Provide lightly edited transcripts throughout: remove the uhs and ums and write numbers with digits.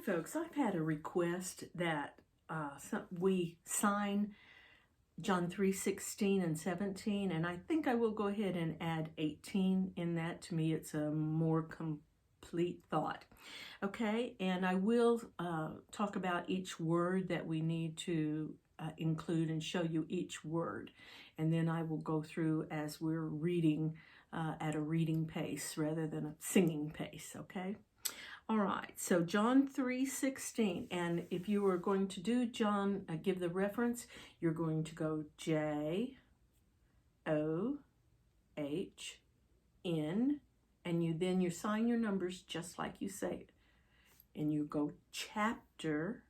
folks, I've had a request that we sign John 3:16 and 17, and I think I will go ahead and add 18 in that. To me, it's a more complete thought. Okay, and I will talk about each word that we need to include and show you each word. And then I will go through as we're reading at a reading pace rather than a singing pace, okay? All right, so John 3:16, and if you are going to do John, give the reference, you're going to go J-O-H-N, and you sign your numbers just like you say it. And you go chapter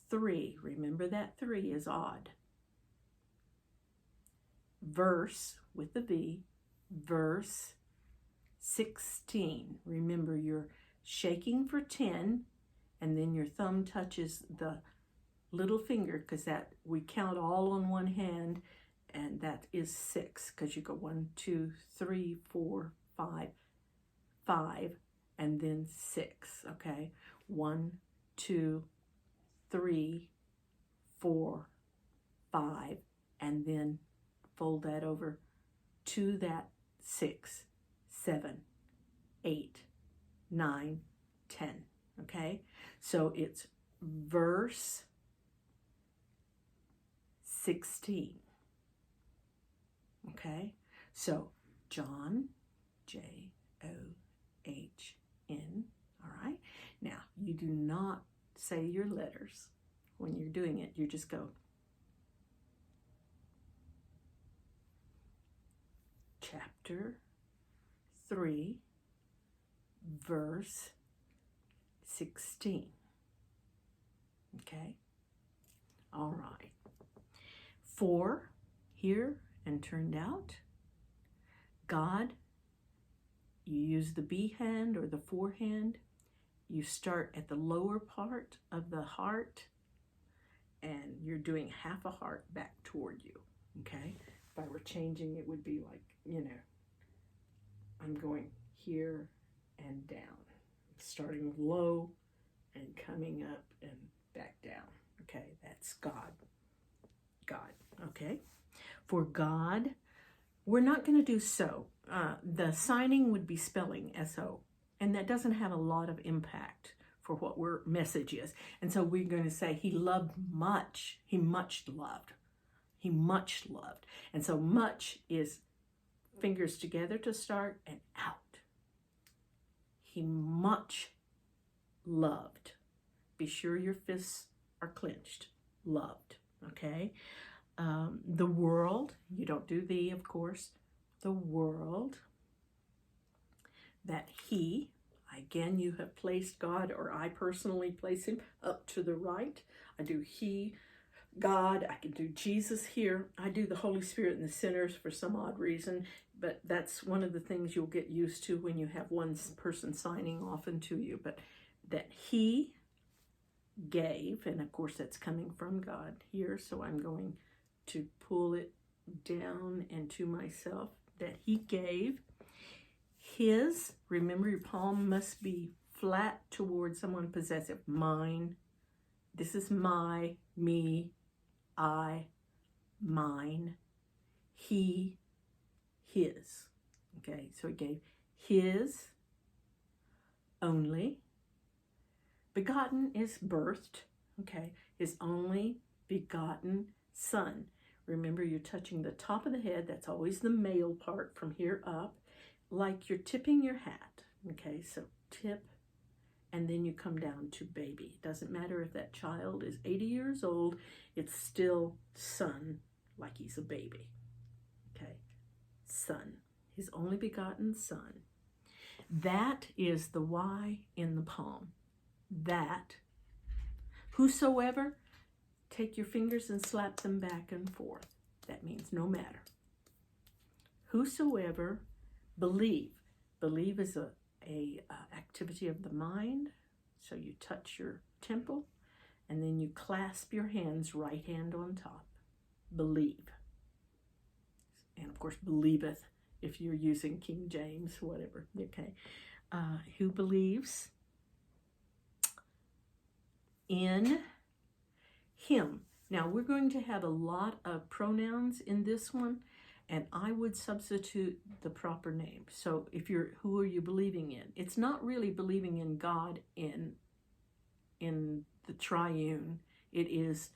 3, remember that 3 is odd. Verse, with the V, verse 16. Remember, you're shaking for 10, and then your thumb touches the little finger, because that we count all on one hand, and that is 6, because you go 1, 2, 3, 4, 5, 5, and then 6, okay? 1, 2, 3, 4, 5, and then fold that over to that 6, 7, 8, 9, 10, okay? So it's verse 16, okay? So John, J-O-H-N, all right? Now, you do not say your letters when you're doing it. You just go chapter 3, verse 16. Okay? All right. 4, here and turned out. God, you use the B hand or the forehand. You start at the lower part of the heart, and you're doing half a heart back toward you. Okay? If I were changing, it would be like, I'm going here and down, starting low and coming up and back down. Okay, that's God. God, okay? For God, we're not going to do so. The signing would be spelling S-O, and that doesn't have a lot of impact for what our message is. And so we're going to say he loved much. He much loved. He much loved. And so much is fingers together to start and out. He much loved. Be sure your fists are clenched. Loved, okay? The world, you don't do the, of course. The world, that he, again, you have placed God, or I personally place him up to the right. I do he, God, I can do Jesus here. I do the Holy Spirit in the centers for some odd reason, but that's one of the things you'll get used to when you have one person signing often to you. But that he gave, and of course that's coming from God here, so I'm going to pull it down and to myself, that he gave his, remember your palm must be flat towards someone possessive, mine, this is my, me, I, mine, he, his. Okay, so he gave his only begotten is birthed, okay, his only begotten son. Remember, you're touching the top of the head. That's always the male part from here up, like you're tipping your hat, okay? So tip, and then you come down to baby. It doesn't matter if that child is 80 years old, it's still son, like he's a baby, okay? Son, his only begotten son. That is the Y in the palm. That, whosoever, take your fingers and slap them back and forth. That means no matter. Whosoever believe. Believe is a activity of the mind. So you touch your temple, and then you clasp your hands, right hand on top. Believe. And of course, believeth, if you're using King James, whatever. Okay. Who believes? in him. Now we're going to have a lot of pronouns in this one, and I would substitute the proper name. So if you're, who are you believing in? It's not really believing in God in the triune. It is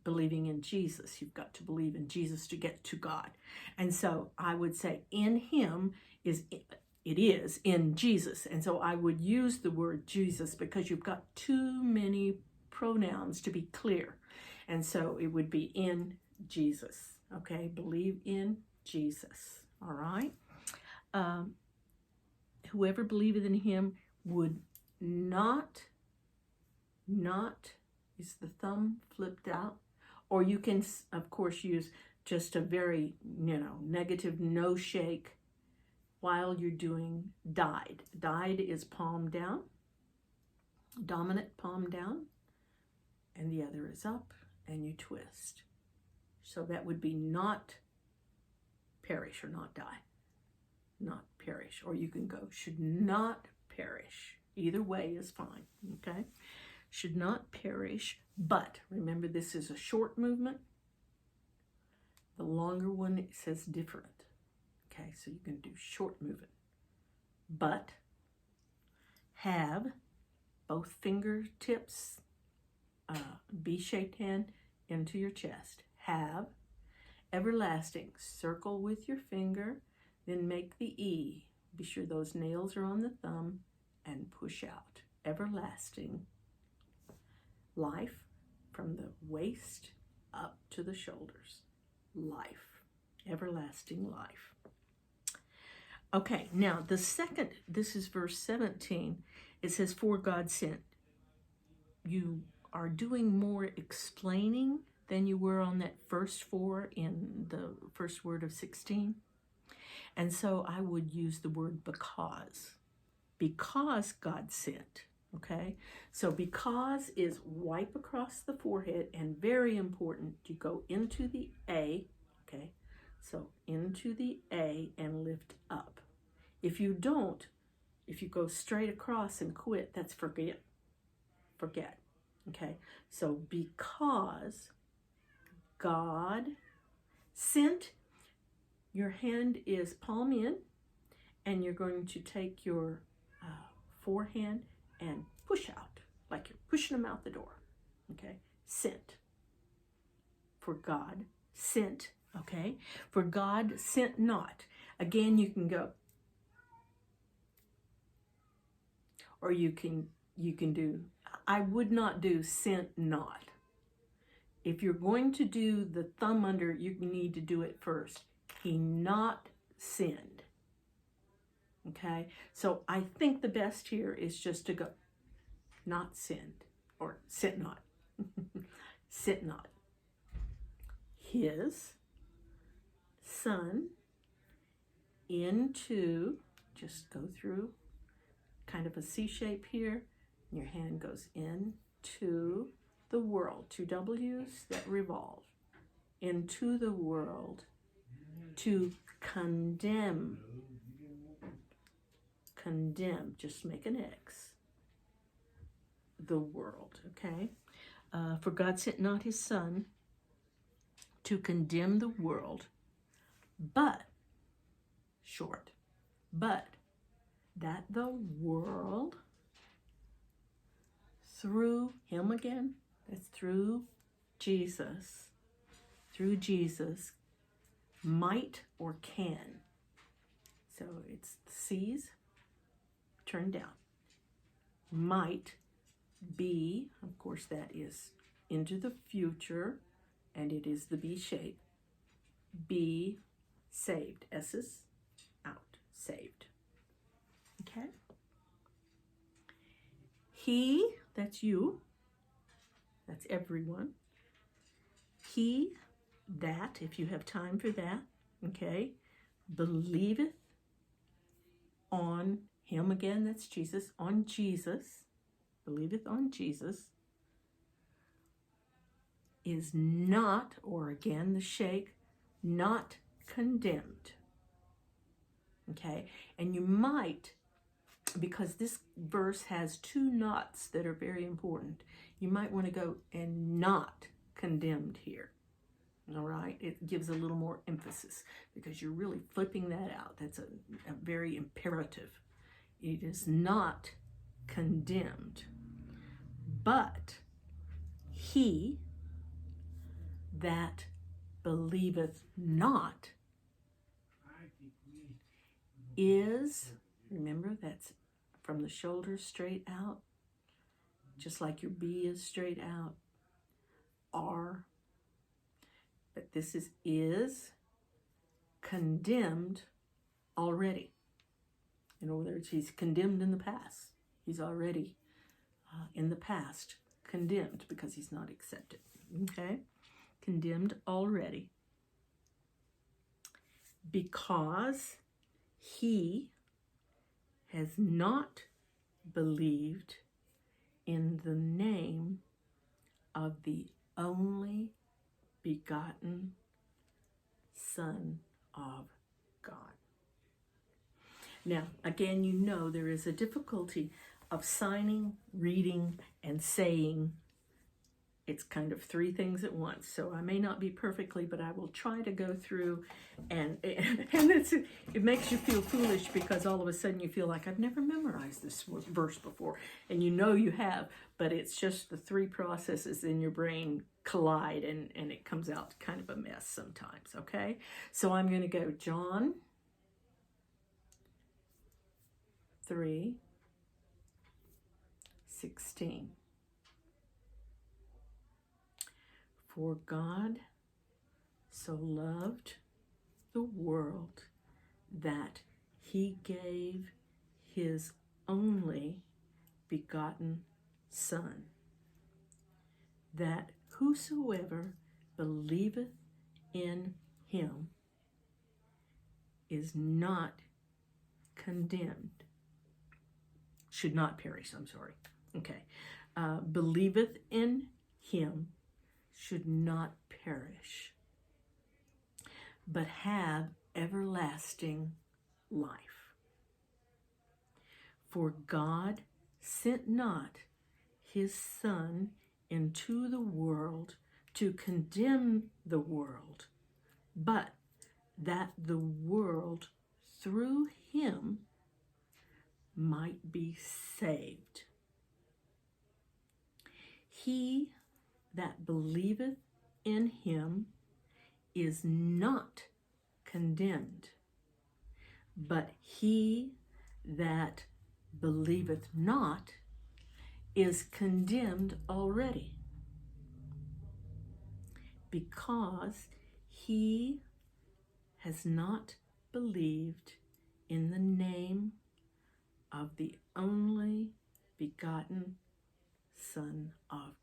believing in Jesus. You've got to believe in Jesus to get to God. And so I would say in him is, it is in Jesus. And so I would use the word Jesus because you've got too many pronouns to be clear. And so it would be in Jesus. Okay, believe in Jesus. All right. Whoever believeth in him would not, is the thumb flipped out? Or you can, of course, use just a very, negative no shake while you're doing died. Died is palm down, dominant palm down, and the other is up, and you twist. So that would be not perish or not die. Not perish. Or you can go should not perish. Either way is fine, okay? Should not perish, but remember this is a short movement. The longer one, it says different. Okay, so you can do short movement. But have both fingertips, B-shaped hand into your chest. Have everlasting. Circle with your finger, then make the E. Be sure those nails are on the thumb and push out. Everlasting. Life from the waist up to the shoulders. Life. Everlasting life. Okay, now the second, this is verse 17. It says, for God sent. You are doing more explaining than you were on that first 4 in the first word of 16. And so I would use the word because. Because God sent. Okay, so because is wipe across the forehead, and very important, you go into the A, okay, so into the A and lift up. If you don't, if you go straight across and quit, that's forget, okay, so because God sent, your hand is palm in, and you're going to take your forehand and push out, like you're pushing them out the door, okay? Sent. For God sent, okay? For God sent not. Again, you can go, or you can do, I would not do sent not. If you're going to do the thumb under, you need to do it first. He not sinned. Okay, so I think the best here is just to go, not sinned, or sit not, sit not. His son into, just go through kind of a C shape here, and your hand goes into the world, 2 W's that revolve, into the world, to condemn. Condemn, just make an X, the world, okay? For God sent not his son to condemn the world, but, short, but that the world through him again, that's through Jesus, might or can. So it's C's, turn down. Might be, of course that is into the future, and it is the B shape. Be saved. S's out. Saved. Okay? He, that's you. That's everyone. He, that, if you have time for that, okay, believeth on him again, that's Jesus, on Jesus, believeth on Jesus, is not, or again the shake, not condemned. Okay, and you might because this verse has two nots that are very important. You might want to go and not condemned here. All right, it gives a little more emphasis because you're really flipping that out. That's a very imperative. It is not condemned, but he that believeth not is, remember that's from the shoulders straight out, just like your B is straight out, are, but this is condemned already. In other words, he's condemned in the past. He's already in the past condemned because he's not accepted. Okay? Condemned already. Because he has not believed in the name of the only begotten Son of God. Now, again, you know there is a difficulty of signing, reading, and saying. It's kind of three things at once. So I may not be perfectly, but I will try to go through and it makes you feel foolish because all of a sudden you feel like I've never memorized this verse before. And you know you have, but it's just the three processes in your brain collide and it comes out kind of a mess sometimes, okay? So I'm going to go John 3:16. For God so loved the world that he gave his only begotten Son, that whosoever believeth in him is not condemned, should not perish, I'm sorry. Okay. Believeth in him should not perish, but have everlasting life. For God sent not his Son into the world to condemn the world, but that the world through him might be saved. He that believeth in him is not condemned, but he that believeth not is condemned already, because he has not believed in the name of the only begotten Son of